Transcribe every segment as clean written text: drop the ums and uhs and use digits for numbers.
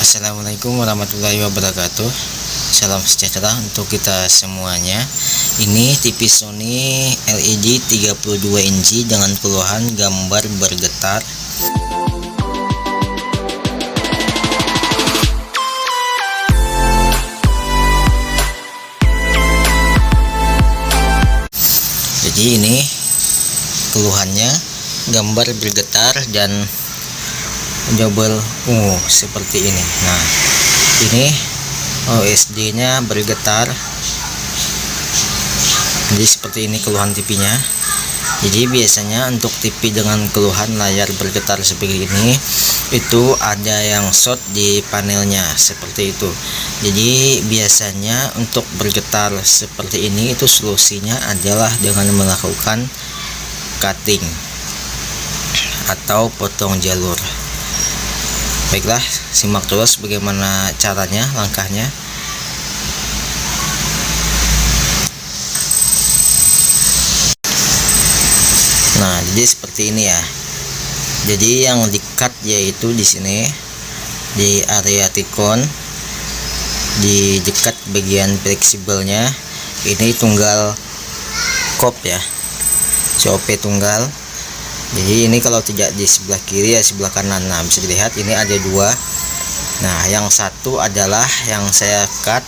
Assalamualaikum warahmatullahi wabarakatuh. Salam sejahtera untuk kita semuanya. Ini TV Sony LED 32 inci dengan keluhan gambar bergetar. Jadi ini keluhannya, gambar bergetar dan double seperti ini. Nah, ini OSD nya bergetar. Jadi seperti ini keluhan TV-nya. Jadi biasanya untuk TV dengan keluhan layar bergetar seperti ini, itu ada yang short di panelnya seperti itu. Jadi biasanya untuk bergetar seperti ini, itu solusinya adalah dengan melakukan cutting atau potong jalur. Baiklah, simak terus bagaimana caranya, langkahnya. Nah, jadi seperti ini ya. Jadi yang di-cut yaitu di sini di area tikon, di dekat bagian fleksibelnya. Ini tunggal kop ya, COP tunggal. Jadi ini kalau tidak di sebelah kiri ya sebelah kanan. Nah, bisa dilihat ini ada dua. Nah, yang satu adalah yang saya cut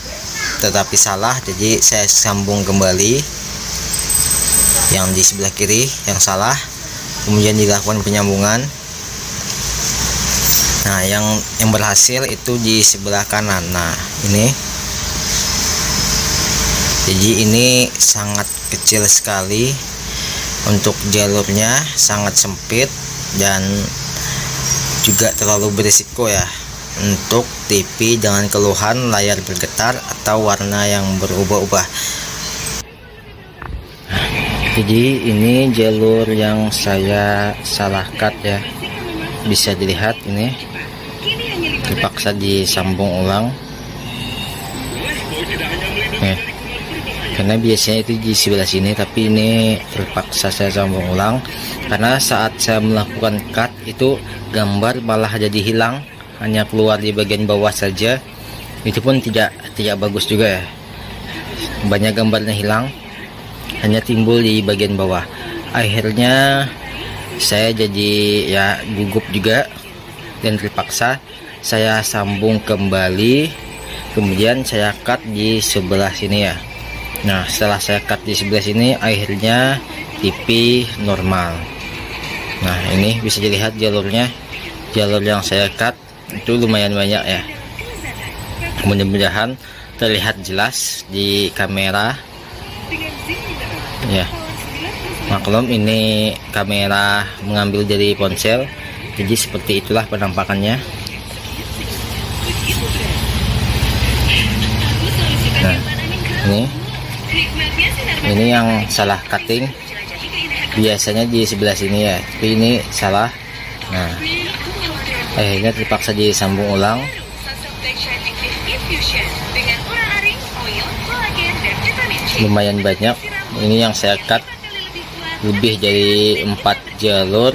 tetapi salah, jadi saya sambung kembali. Yang di sebelah kiri yang salah, kemudian dilakukan penyambungan. Nah, yang berhasil itu di sebelah kanan. Nah, ini jadi ini sangat kecil sekali. Untuk jalurnya sangat sempit dan juga terlalu berisiko ya untuk TV dengan keluhan layar bergetar atau warna yang berubah-ubah. Jadi ini jalur yang saya salah cut ya, bisa dilihat ini terpaksa disambung ulang. Karena biasanya itu di sebelah sini, tapi ini terpaksa saya sambung ulang karena saat saya melakukan cut itu gambar malah jadi hilang, hanya keluar di bagian bawah saja. Itu pun tidak bagus juga ya, banyak gambarnya hilang, hanya timbul di bagian bawah. Akhirnya saya jadi ya gugup juga dan terpaksa saya sambung kembali, kemudian saya cut di sebelah sini ya. Nah, setelah saya cut di sebelah sini, akhirnya TV normal. Nah, ini bisa dilihat jalurnya. Jalur yang saya cut itu lumayan banyak ya. Mudah-mudahan terlihat jelas di kamera. Ya, maklum ini kamera mengambil dari ponsel, jadi seperti itulah penampakannya. Nah, ini yang salah cutting, biasanya di sebelah sini ya, tapi ini salah. Nah, akhirnya terpaksa disambung ulang. Lumayan banyak. Ini yang saya cut lebih dari 4 jalur.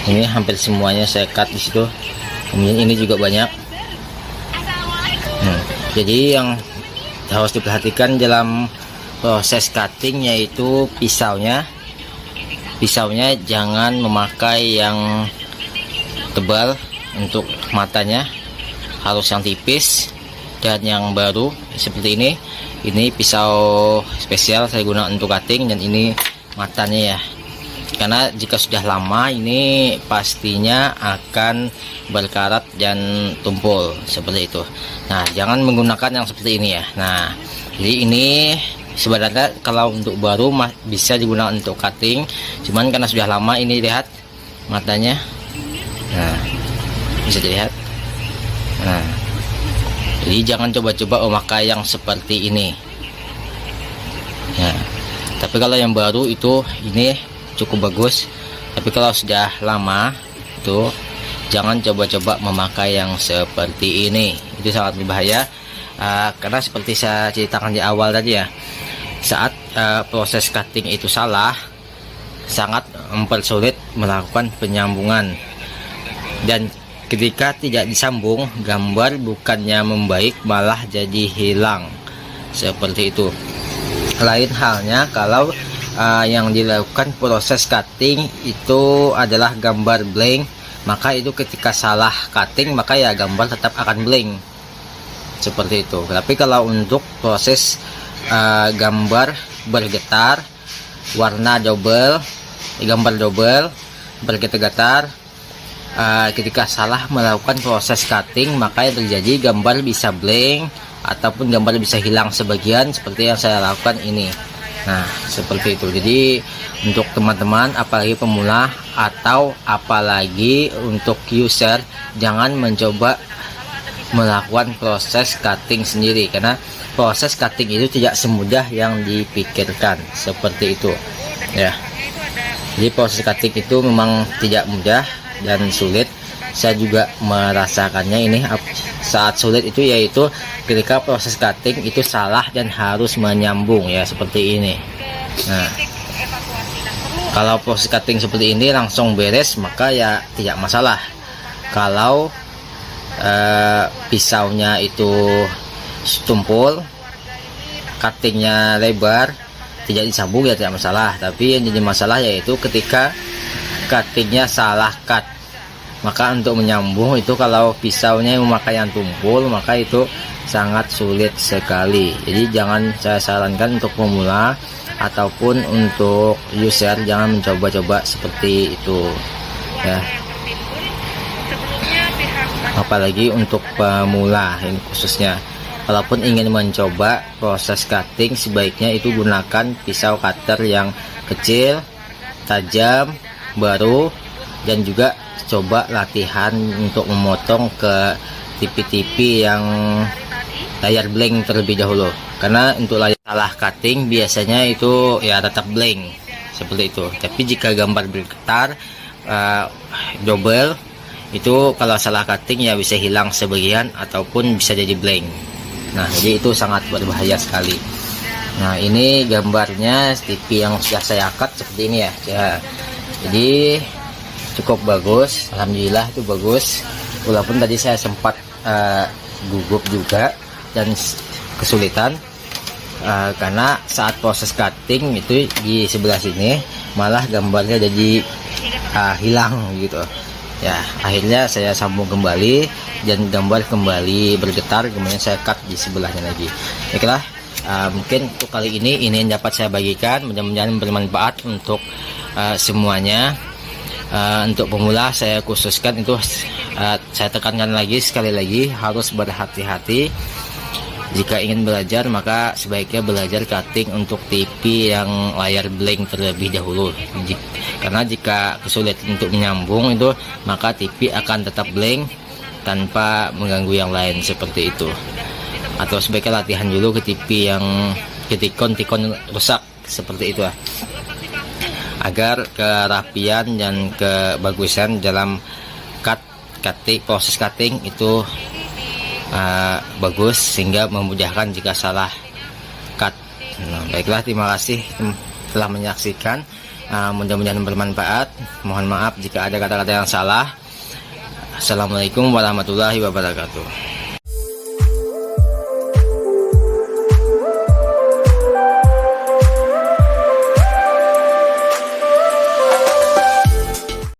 Ini hampir semuanya saya cut di situ. Kemudian ini juga banyak. Jadi yang harus diperhatikan dalam proses cutting yaitu pisaunya jangan memakai yang tebal untuk matanya, harus yang tipis. Dan yang baru seperti ini pisau spesial saya gunakan untuk cutting, dan ini matanya ya, karena jika sudah lama ini pastinya akan berkarat dan tumpul seperti itu. Nah, jangan menggunakan yang seperti ini ya. Nah, jadi ini sebenarnya kalau untuk baru bisa digunakan untuk cutting, cuman karena sudah lama ini, lihat matanya. Nah, bisa dilihat. Nah, jadi jangan coba-coba memakai yang seperti ini ya. Tapi kalau yang baru itu ini cukup bagus, tapi kalau sudah lama itu jangan coba-coba memakai yang seperti ini, itu sangat berbahaya. Karena seperti saya ceritakan di awal tadi ya, saat proses cutting itu salah, sangat mempersulit melakukan penyambungan. Dan ketika tidak disambung, gambar bukannya membaik malah jadi hilang, seperti itu. Lain halnya kalau yang dilakukan proses cutting itu adalah gambar blank, maka itu ketika salah cutting maka ya gambar tetap akan blank, seperti itu. Tapi kalau untuk proses gambar bergetar, warna double, gambar double bergetar-getar, ketika salah melakukan proses cutting maka yang terjadi gambar bisa blank ataupun gambar bisa hilang sebagian, seperti yang saya lakukan ini. Nah, seperti itu. Jadi untuk teman-teman apalagi pemula atau apalagi untuk user, jangan mencoba melakukan proses cutting sendiri, karena proses cutting itu tidak semudah yang dipikirkan, seperti itu ya. Jadi proses cutting itu memang tidak mudah dan sulit. Saya juga merasakannya ini saat sulit itu, yaitu ketika proses cutting itu salah dan harus menyambung ya, seperti ini. Nah, kalau proses cutting seperti ini langsung beres maka ya tidak masalah. Kalau pisaunya itu tumpul, cuttingnya lebar, tidak disambung ya tidak masalah. Tapi yang jadi masalah yaitu ketika cuttingnya salah cut, maka untuk menyambung itu kalau pisaunya memakai yang tumpul maka itu sangat sulit sekali. Jadi jangan, saya sarankan untuk pemula ataupun untuk user jangan mencoba-coba seperti itu ya, apalagi untuk pemula ini khususnya. Walaupun ingin mencoba proses cutting, sebaiknya itu gunakan pisau cutter yang kecil, tajam, baru, dan juga coba latihan untuk memotong ke tipi-tipi yang layar blank terlebih dahulu. Karena untuk layar salah cutting biasanya itu ya tetap blank, seperti itu. Tapi jika gambar bergetar double, itu kalau salah cutting ya bisa hilang sebagian ataupun bisa jadi blank. Nah, jadi itu sangat berbahaya sekali. Nah, ini gambarnya TV yang sudah saya cut seperti ini ya. Jadi cukup bagus, alhamdulillah itu bagus. Walaupun tadi saya sempat gugup juga dan kesulitan karena saat proses cutting itu di sebelah sini malah gambarnya jadi hilang gitu. Ya, akhirnya saya sambung kembali dan gambar kembali bergetar, kemudian saya cut di sebelahnya lagi. Baiklah, mungkin untuk kali ini yang dapat saya bagikan, mudah-mudahan bermanfaat untuk semuanya. Untuk pemula saya khususkan itu, saya tekankan lagi sekali lagi, harus berhati-hati. Jika ingin belajar maka sebaiknya belajar cutting untuk TV yang layar blank terlebih dahulu. Karena jika kesulitan untuk menyambung itu, maka TV akan tetap blank tanpa mengganggu yang lain, seperti itu. Atau sebaiknya latihan dulu ke TV yang tikon rusak, seperti itu agar kerapian dan kebagusan dalam proses cutting itu bagus, sehingga memudahkan jika salah cut. Nah, baiklah, terima kasih telah menyaksikan. Mudah-mudahan bermanfaat. Mohon maaf jika ada kata-kata yang salah. Assalamualaikum warahmatullahi wabarakatuh.